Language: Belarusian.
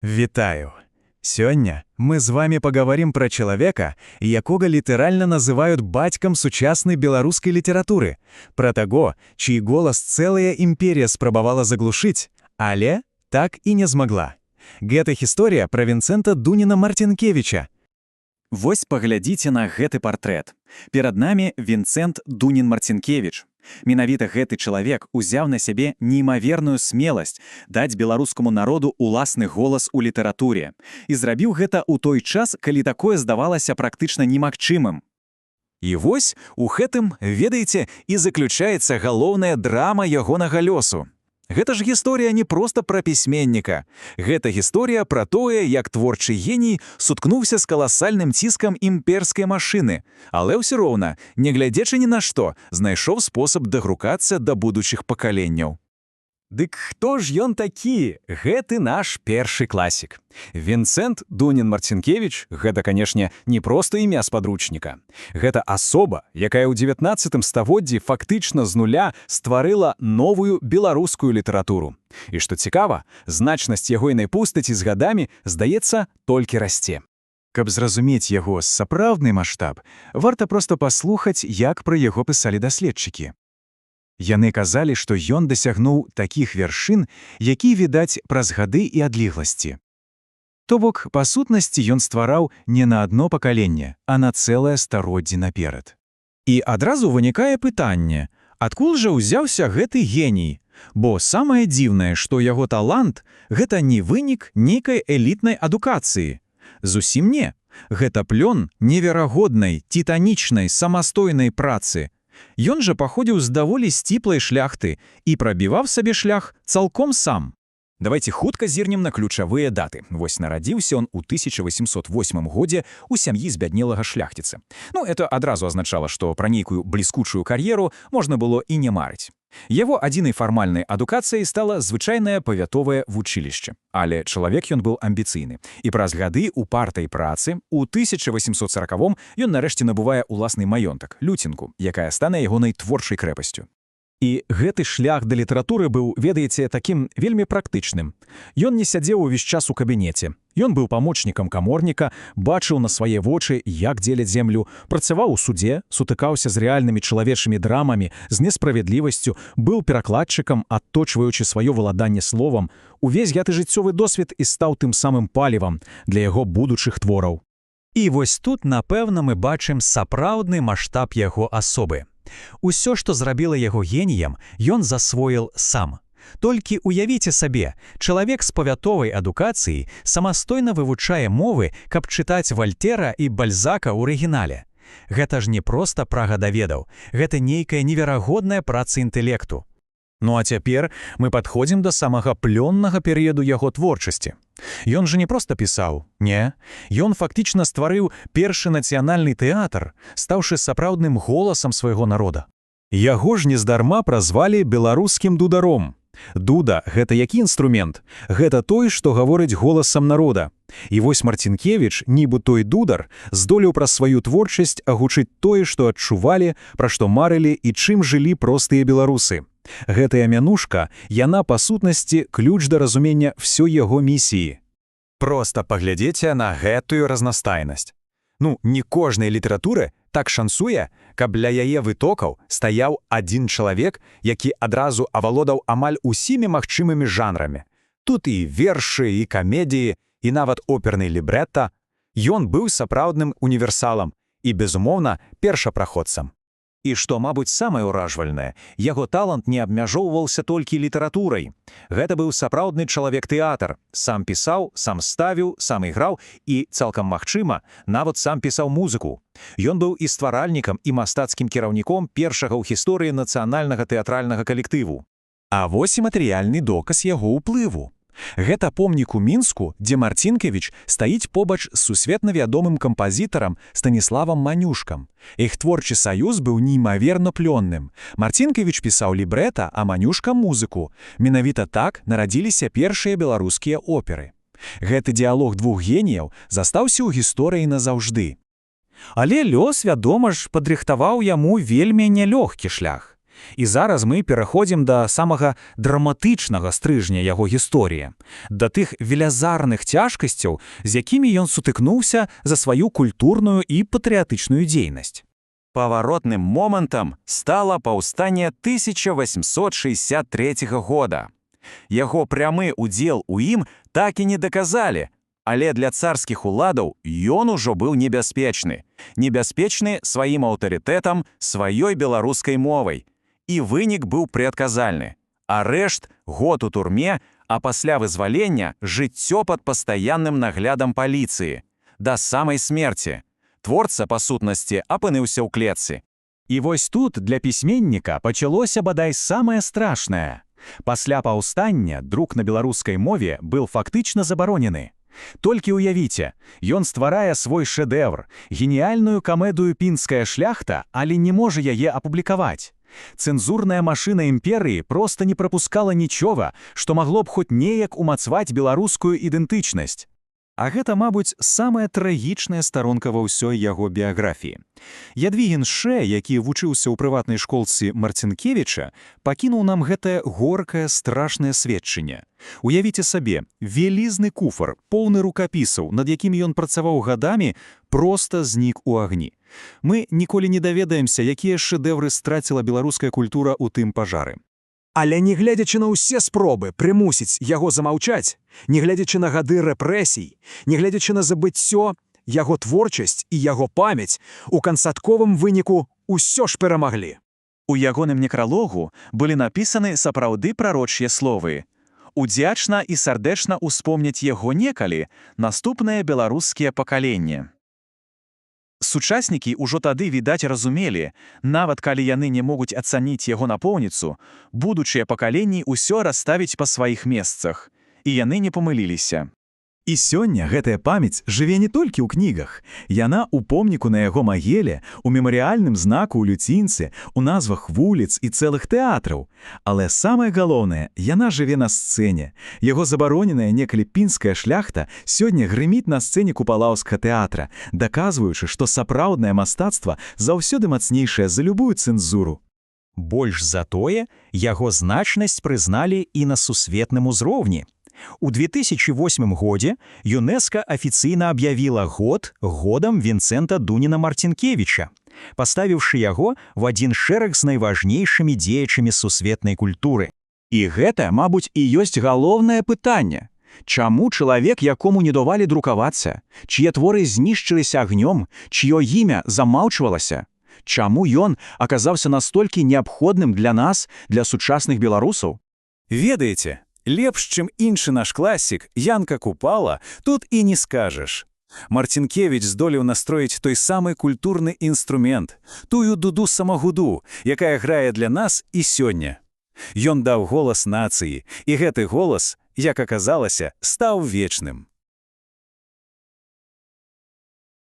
Вітаю! Сёння мы з вами паговорым пра чалавека, якога літаральна называюць бацькам сучаснай беларускай літаратуры, пра таго, чый голас цэлая імперія спрабавала заглушыць, але так і не змагла. Гэта гісторыя пра Вінцэнта Дуніна-Марцінкевіча. Вось паглядзіце на гэты партрэт. Перад намі Вінцэнт Дунін-Марцінкевіч. Менавіта гэты чалавек узяў на сябе неймаверную смеласць даць беларускаму народу уласны голас у літаратуре. І зрабіў гэта ў той час, калі такое здавалася практычна немагчымым. І вось у гэтым, ведаеце, і заключаецца галоўная драма ягонага лёсу. Гэта ж гісторыя не проста пра пісьменніка. Гэта гісторыя пра тое, як творчы геній суткнуўся з каласальным ціскам імперскай машыны, але ўсё роўна, нягледзячы ні на што, знайшоў спосаб дагрукацца да будучых пакаленняў. Дык хто ж ён такі? Гэты наш першы класік. Вінцэнт Дунін-Марцінкевіч – гэта, канешне, не проста імя з падручніка. Гэта асоба, якая ў 19 стагоддзі фактычна з нуля стварыла новую беларускую літаратуру. І што цікава, значнасць ягойнай постаці з гадамі, здаецца, толькі расце. Каб зразумець яго сапраўдны маштаб, варта проста паслухаць, як пра яго пісалі даследчыкі. Яны казалі, што ён дасягнуў такіх вяршын, які відаць праз гады і адлегласці. То бок, па сутнасці ён ствараў не на адно пакаленне, а на цэлае староддзе наперад. І адразу вынікае пытанне, адкуль жа ўзяўся гэты геній? Бо самае дзіўнае, што яго талант – гэта не вынік нейкай элітнай адукацыі. Зусім не. Гэта плён неверагоднай, титанічнай, самастойнай працы. Ён жа паходзіў з даволі сціплай шляхты і прабіваў сабе шлях цалком сам. Давайте хутка зірнем на ключавыя даты. Вось нарадзіўся ён у 1808 годзе ў сям'і збяднелага шляхціца. Это адразу азначала, што пра нейкую бліскучую кар'еру можна было і не марыць. Яго адзінай фармальнай адукацыяй стала звычайнае павятовае вучылішча. Але чалавек ён быў амбіцыйны. І праз гады упартай працы у 1840-м ён нарэшце набывае уласны маёнтак, люцінку, якая стане ягонай творчай крэпасцю. І гэты шлях да літаратуры быў, ведаеце, такім вельмі практычным. Ён не сядзеў увесь час у кабінеце. Ён быў памочнікам каморніка, бачыў на свае вочы, як дзеляць землю, працаваў у судзе, сутыкаўся з рэальнымі чалавечымі драмамі, з несправядлівасцю, быў перакладчыкам, адточваючы сваё валаданне словам. Увесь гэты жыццёвы досвед і стаў тым самым палівам для яго будучых твораў. І вось тут, напэўна, мы бачым сапраўдны маштаб яго асобы. Усё, што зрабіла яго геніем, ён засвоіў сам. Толькі уявіце сабе, чалавек з павятовай адукацыяй самастойна вывучае мовы, каб чытаць Вальтера і Бальзака ў арыгінале. Гэта ж не проста прага да ведаў, гэта нейкая неверагодная праца інтэлекту. А цяпер мы падходзім да самага плённага перыяду яго творчасці. Ён жа не проста пісаў, не. Ён фактычна стварыў першы нацыянальны тэатр, стаўшы сапраўдным голасам свайго народа. Яго ж нездарма празвалі беларускім дударом. Дуда – гэта які інструмент? Гэта той, што гаворыць голасам народа. І вось Марцінкевіч, нібы той дудар, здолеў праз сваю творчасць агучыць тое, што адчувалі, пра што марылі і чым жылі простыя беларусы. Гэтая мянушка, яна, па сутнасці, ключ да разумення ўсёй яго місіі. Проста паглядзіце на гэтую разнастайнасць. Не кожнай літаратуры так шансуе, каб для яе вытокаў стаяў адзін чалавек, які адразу авалодаў амаль усімі магчымымі жанрамі. Тут і вершы, і камедіі, і нават оперны лібрэта. Ён быў сапраўдным універсалам і, безумоўна, першапраходцам. І што, мабыць, самае ўражвальнае, яго талант не абмяжоўваўся толькі літаратурай. Гэта быў сапраўдны чалавек-тэатр. Сам пісаў, сам ставіў, сам іграў і, цалкам магчыма, нават сам пісаў музыку. Ён быў і стваральнікам, і мастацкім кіраўніком першага ў гісторыі нацыянальнага тэатральнага калектыву. А вось і матэрыяльны доказ яго ўплыву. Гэта помнік у Мінску, дзе Марцінкевіч стаіць побач з сусветна вядомым кампазітарам Станіславам Манюшкам. Іх творчы саюз быў неймаверна плённым. Марцінкевіч пісаў лібрэта, а Манюшка – музыку. Менавіта так нарадзіліся першыя беларускія оперы. Гэты дыялог двух геніяў застаўся ў гісторыі назаўжды. Але лёс, вядома ж, падрыхтаваў яму вельмі нялёгкі шлях. І зараз мы пераходзім да самага драматычнага стрыжня яго гісторыі, да тых велязарных цяжкасцяў, з якімі ён сутыкнуўся за сваю культурную і патрыятычную дзейнасць. Поворотным момантам стало паўстанне 1863 года. Яго прямы ўдзел у ім так і не даказалі, але для царскіх уладаў ён ужо быў небяспечны. Небяспечны сваім аўтарытэтам, сваёй беларускай мовай. І вынік быў прадказальны. Арэшт, год у турме, а пасля вызвалення жыццё пад пастаянным наглядам паліцыі. Да самай смерці. Творца, па сутнасці, апынуўся ў клетцы. І вось тут для пісьменніка пачалося бадай самае страшнае. Пасля паўстання друк на беларускай мове быў фактычна забаронены. Толькі ўявіце, ён стварае свой шэдэвр, геніяльную камедыю «Пінская шляхта», але не можа яе апублікаваць. Цэнзурная машына імперыі проста не прапускала нічога, што магло б хоць неяк умацаваць беларускую ідэнтычнасць. А гэта, мабуць, самая трагічная старонка ва ўсёй яго біяграфіі. Ядвігін Шэ, які вучыўся ў прыватнай школцы Марцінкевіча, пакінуў нам гэтае горкае, страшнае сведчанне. Уявіце сабе, вялізны куфар, поўны рукапісаў, над якімі ён працаваў гадамі, проста знік у агні. Мы ніколі не даведаемся, якія шэдэвры страціла беларуская культура ў тым пажары. Але не гледзячы на ўсе спробы прымусіць яго замаўчаць, не гледзячы на гады рэпрэсій, не гледзячы на забыццё, яго творчасць і яго памяць у канцатковым выніку ўсё ж перамаглі. У ягоным некралогу былі напісаны сапраўды прарочыя словы. Удзячна і сардэчна ўспомняць яго некалі наступныя беларускія пакаленні. Сучаснікі ўжо тады, відаць, разумелі, нават калі яны не могуць ацаніць яго напоўніцу, будучыя пакаленні ўсё расставіць па сваіх месцах. І яны не памыліліся. І сёння гэтая памяць жыве не толькі ў кнігах. Яна ў помніку на яго магіле, у мемарыяльным знаку ў Люцінцы, у назвах вуліц і цэлых тэатраў. Але самае галоўнае, яна жыве на сцэне. Яго забароненая некалі «Пінская шляхта» сёння грыміць на сцэне Купалаўскага тэатра, даказваючы, што сапраўднае мастацтва заўсёды мацнейшае за любую цэнзуру. Больш за тое, яго значнасць прызналі і на сусветным узроўні. У 2008 годзе ЮНЕСКО афіцыйна аб'явіла год годам Вінцэнта Дуніна Марцінкевіча, паставіўшы яго в адзін шэраг з найважнейшымі дзеячамі сусветнай культуры. І гэта, мабуць, і ёсць галоўнае пытанне. Чаму чалавек, якому не давалі друкавацца, чые творы знішчыліся агнём, чыё імя замаўчвалася? Чаму ён аказаўся настолькі неабходным для нас, для сучасных беларусаў? Ведаеце, лепш, чым іншы наш класік, Янка Купала, тут і не скажаш. Марцінкевіч здолеў настроіць той самы культурны інструмент, тую дуду-самагуду, якая грае для нас і сёння. Ён даў голас нацыі, і гэты голас, як аказалася, стаў вечным.